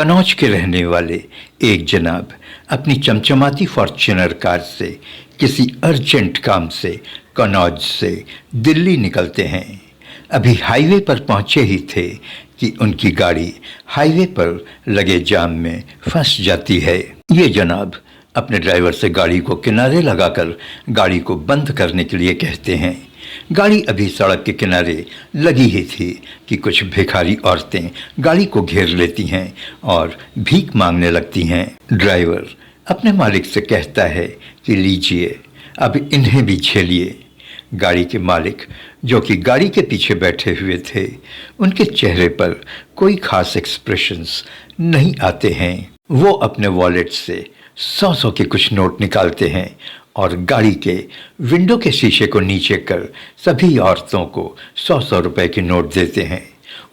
कन्नौज के रहने वाले एक जनाब अपनी चमचमाती फॉर्च्यूनर कार से किसी अर्जेंट काम से कन्नौज से दिल्ली निकलते हैं। अभी हाईवे पर पहुंचे ही थे कि उनकी गाड़ी हाईवे पर लगे जाम में फंस जाती है। ये जनाब अपने ड्राइवर से गाड़ी को किनारे लगाकर गाड़ी को बंद करने के लिए कहते हैं। गाड़ी अभी सड़क के किनारे लगी ही थी कि कुछ भिखारी औरतें गाड़ी को घेर लेती हैं और भीख मांगने लगती हैं। ड्राइवर अपने मालिक से कहता है कि लीजिए, अब इन्हें भी झेलिए। गाड़ी के मालिक, जो कि गाड़ी के पीछे बैठे हुए थे, उनके चेहरे पर कोई खास एक्सप्रेशंस नहीं आते हैं। वो अपने वॉलेट से 100 के कुछ नोट निकालते हैं और गाड़ी के विंडो के शीशे को नीचे कर सभी औरतों को 100 रुपए के नोट देते हैं।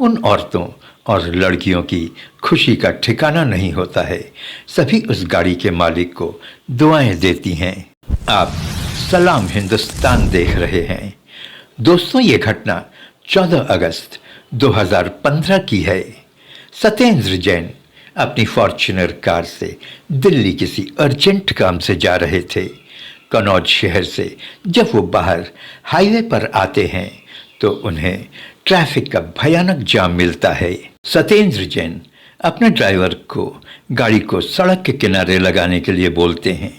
उन औरतों और लड़कियों की खुशी का ठिकाना नहीं होता है। सभी उस गाड़ी के मालिक को दुआएं देती हैं। आप सलाम हिंदुस्तान देख रहे हैं। दोस्तों, ये घटना 14 अगस्त 2015 की है। सत्येंद्र जैन अपनी फॉर्च्यूनर कार से दिल्ली किसी अर्जेंट काम से जा रहे थे। कन्नौज शहर से जब वो बाहर हाईवे पर आते हैं तो उन्हें ट्रैफिक का भयानक जाम मिलता है। सत्येंद्र जैन अपने ड्राइवर को गाड़ी को सड़क के किनारे लगाने के लिए बोलते हैं।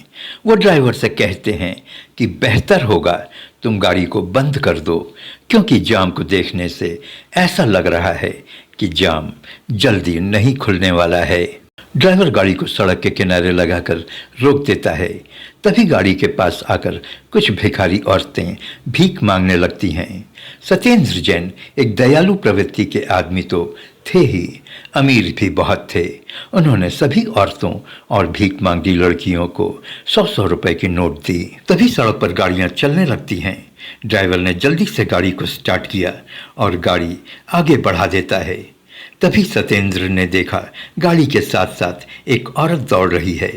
वो ड्राइवर से कहते हैं कि बेहतर होगा तुम गाड़ी को बंद कर दो, क्योंकि जाम को देखने से ऐसा लग रहा है कि जाम जल्दी नहीं खुलने वाला है। ड्राइवर गाड़ी को सड़क के किनारे लगाकर रोक देता है। तभी गाड़ी के पास आकर कुछ भिखारी औरतें भीख मांगने लगती हैं। सत्येंद्र जैन एक दयालु प्रवृत्ति के आदमी तो थे ही, अमीर भी बहुत थे। उन्होंने सभी औरतों और भीख मांगती लड़कियों को 100 रुपए की नोट दी। तभी सड़क पर गाड़ियां चलने लगती हैं। ड्राइवर ने जल्दी से गाड़ी को स्टार्ट किया और गाड़ी आगे बढ़ा देता है। तभी सत्येंद्र ने देखा गाड़ी के साथ साथ एक औरत दौड़ रही है।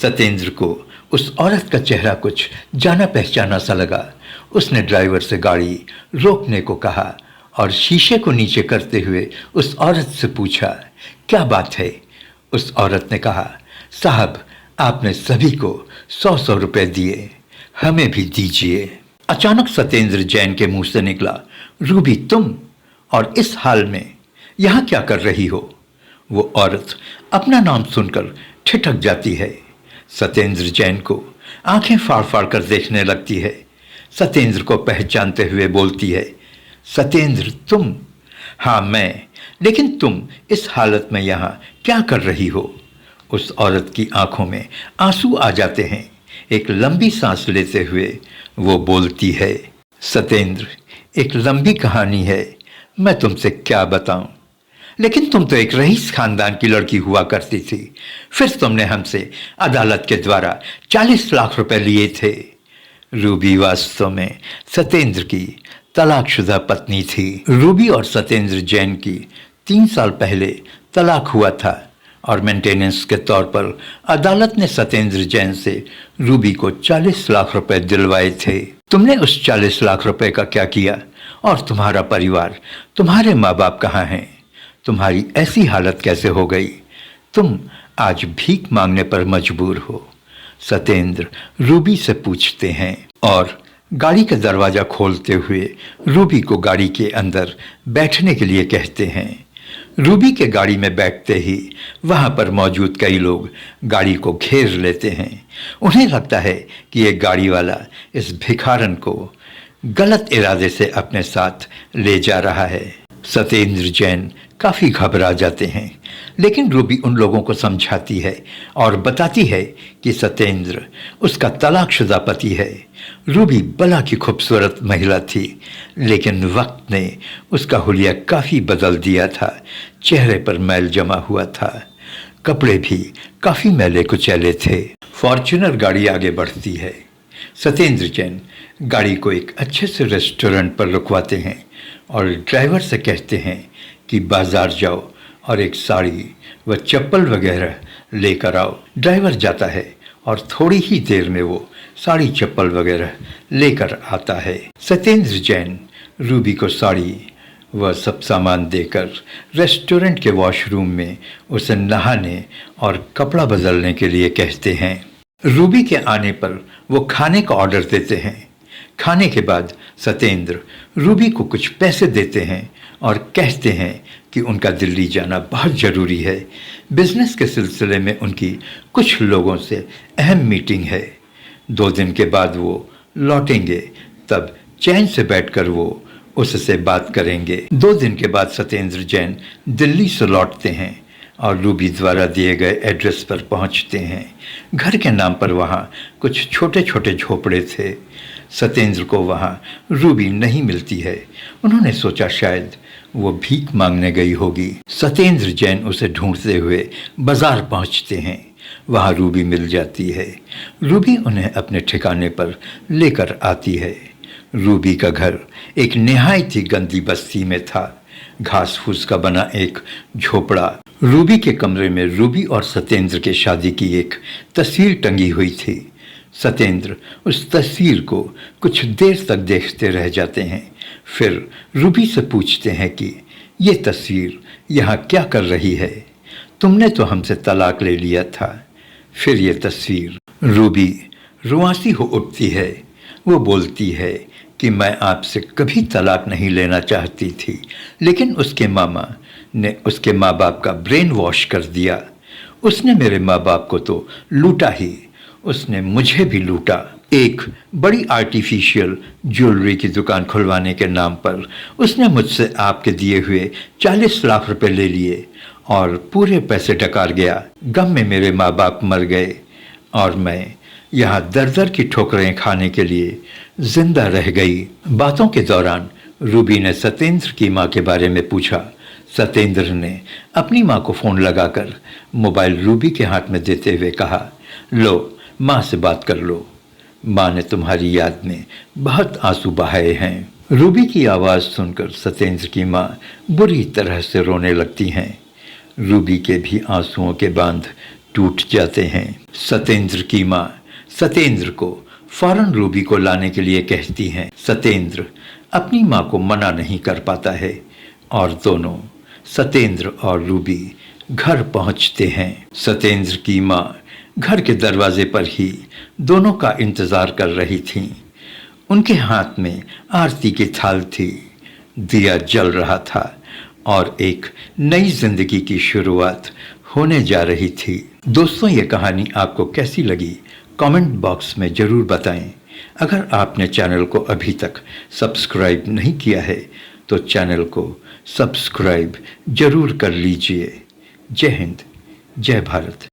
सत्येंद्र को उस औरत का चेहरा कुछ जाना पहचाना सा लगा। उसने ड्राइवर से गाड़ी रोकने को कहा और शीशे को नीचे करते हुए उस औरत से पूछा, क्या बात है? उस औरत ने कहा, साहब, आपने सभी को 100 रुपए दिए, हमें भी दीजिए। अचानक सत्येंद्र जैन के मुंह से निकला, रूबी, तुम और इस हाल में यहाँ क्या कर रही हो? वो औरत अपना नाम सुनकर ठिठक जाती है। सत्येंद्र जैन को आंखें फाड़ फाड़ कर देखने लगती है। सत्येंद्र को पहचानते हुए बोलती है, सत्येंद्र तुम? हाँ मैं, लेकिन तुम इस हालत में यहाँ क्या कर रही हो? उस औरत की आंखों में आंसू आ जाते हैं। एक लंबी सांस लेते हुए वो बोलती है, सत्येंद्र, एक लंबी कहानी है, मैं तुमसे क्या बताऊं, लेकिन तुम तो एक रईस खानदान की लड़की हुआ करती थी। फिर तुमने हमसे अदालत के द्वारा 40 लाख रुपए लिए थे। रूबी वास्तव में सत्येंद्र की तलाकशुदा पत्नी थी। रूबी और सत्येंद्र जैन की 3 साल पहले तलाक हुआ था और मेंटेनेंस के तौर पर अदालत ने सत्येंद्र जैन से रूबी को 40 लाख रुपए दिलवाए थे। तुमने उस 40 लाख रुपए का क्या किया? और तुम्हारा परिवार, तुम्हारे माँ बाप कहाँ हैं? तुम्हारी ऐसी हालत कैसे हो गई? तुम आज भीख मांगने पर मजबूर हो। सत्येंद्र रूबी से पूछते हैं और गाड़ी का दरवाज़ा खोलते हुए रूबी को गाड़ी के अंदर बैठने के लिए कहते हैं। रूबी के गाड़ी में बैठते ही वहाँ पर मौजूद कई लोग गाड़ी को घेर लेते हैं। उन्हें लगता है कि ये गाड़ी वाला इस भिखारन को गलत इरादे से अपने साथ ले जा रहा है। सत्येंद्र जैन काफ़ी घबरा जाते हैं, लेकिन रूबी उन लोगों को समझाती है और बताती है कि सत्येंद्र उसका तलाकशुदा पति है। रूबी बला की खूबसूरत महिला थी, लेकिन वक्त ने उसका हुलिया काफ़ी बदल दिया था। चेहरे पर मैल जमा हुआ था, कपड़े भी काफ़ी मैले कुचैले थे। फॉर्च्यूनर गाड़ी आगे बढ़ती है। सत्येंद्र जैन गाड़ी को एक अच्छे से रेस्टोरेंट पर रुकवाते हैं और ड्राइवर से कहते हैं कि बाजार जाओ और एक साड़ी व चप्पल वगैरह लेकर आओ। ड्राइवर जाता है और थोड़ी ही देर में वो साड़ी चप्पल वगैरह लेकर आता है। सत्येंद्र जैन रूबी को साड़ी वह सब सामान देकर रेस्टोरेंट के वॉशरूम में उसे नहाने और कपड़ा बदलने के लिए कहते हैं। रूबी के आने पर वो खाने का ऑर्डर देते हैं। खाने के बाद सत्येंद्र रूबी को कुछ पैसे देते हैं और कहते हैं कि उनका दिल्ली जाना बहुत ज़रूरी है। बिजनेस के सिलसिले में उनकी कुछ लोगों से अहम मीटिंग है। 2 दिन के बाद वो लौटेंगे, तब चैन से बैठकर वो उससे बात करेंगे। 2 दिन के बाद सत्येंद्र जैन दिल्ली से लौटते हैं और रूबी द्वारा दिए गए एड्रेस पर पहुंचते हैं। घर के नाम पर वहाँ कुछ छोटे छोटे झोपड़े थे। सत्येंद्र को वहाँ रूबी नहीं मिलती है। उन्होंने सोचा शायद वो भीख मांगने गई होगी। सत्येंद्र जैन उसे ढूंढते हुए बाजार पहुँचते हैं। वहाँ रूबी मिल जाती है। रूबी उन्हें अपने ठिकाने पर लेकर आती है। रूबी का घर एक निहायत ही गंदी बस्ती में था। घास फूस का बना एक झोपड़ा। रूबी के कमरे में रूबी और सत्येंद्र के शादी की एक तस्वीर टंगी हुई थी। सत्येंद्र उस तस्वीर को कुछ देर तक देखते रह जाते हैं। फिर रूबी से पूछते हैं कि ये तस्वीर यहाँ क्या कर रही है? तुमने तो हमसे तलाक ले लिया था, फिर ये तस्वीर। रूबी रुआंसी हो उठती है। वो बोलती है कि मैं आपसे कभी तलाक नहीं लेना चाहती थी, लेकिन उसके मामा ने उसके माँ बाप का ब्रेन वॉश कर दिया। उसने मेरे माँ बाप को तो लूटा ही, उसने मुझे भी लूटा। एक बड़ी आर्टिफिशियल ज्वेलरी की दुकान खुलवाने के नाम पर उसने मुझसे आपके दिए हुए 40 लाख रुपए ले लिए और पूरे पैसे डकार गया। गम में मेरे माँ बाप मर गए और मैं यहाँ दर दर की ठोकरें खाने के लिए जिंदा रह गई। बातों के दौरान रूबी ने सत्येंद्र की माँ के बारे में पूछा। सत्येंद्र ने अपनी माँ को फ़ोन लगाकर मोबाइल रूबी के हाथ में देते हुए कहा, लो माँ से बात कर लो। माँ ने तुम्हारी याद में बहुत आंसू बहाए हैं। रूबी की आवाज़ सुनकर सत्येंद्र की माँ बुरी तरह से रोने लगती हैं। रूबी के भी आंसुओं के बांध टूट जाते हैं। सत्येंद्र की माँ सत्येंद्र को फौरन रूबी को लाने के लिए कहती हैं। सत्येंद्र अपनी माँ को मना नहीं कर पाता है और दोनों सत्येंद्र और रूबी घर पहुंचते हैं। सत्येंद्र की माँ घर के दरवाजे पर ही दोनों का इंतज़ार कर रही थीं। उनके हाथ में आरती की थाल थी। दिया जल रहा था और एक नई जिंदगी की शुरुआत होने जा रही थी। दोस्तों, ये कहानी आपको कैसी लगी कमेंट बॉक्स में ज़रूर बताएं। अगर आपने चैनल को अभी तक सब्सक्राइब नहीं किया है तो चैनल को सब्सक्राइब ज़रूर कर लीजिए। जय हिंद, जय भारत।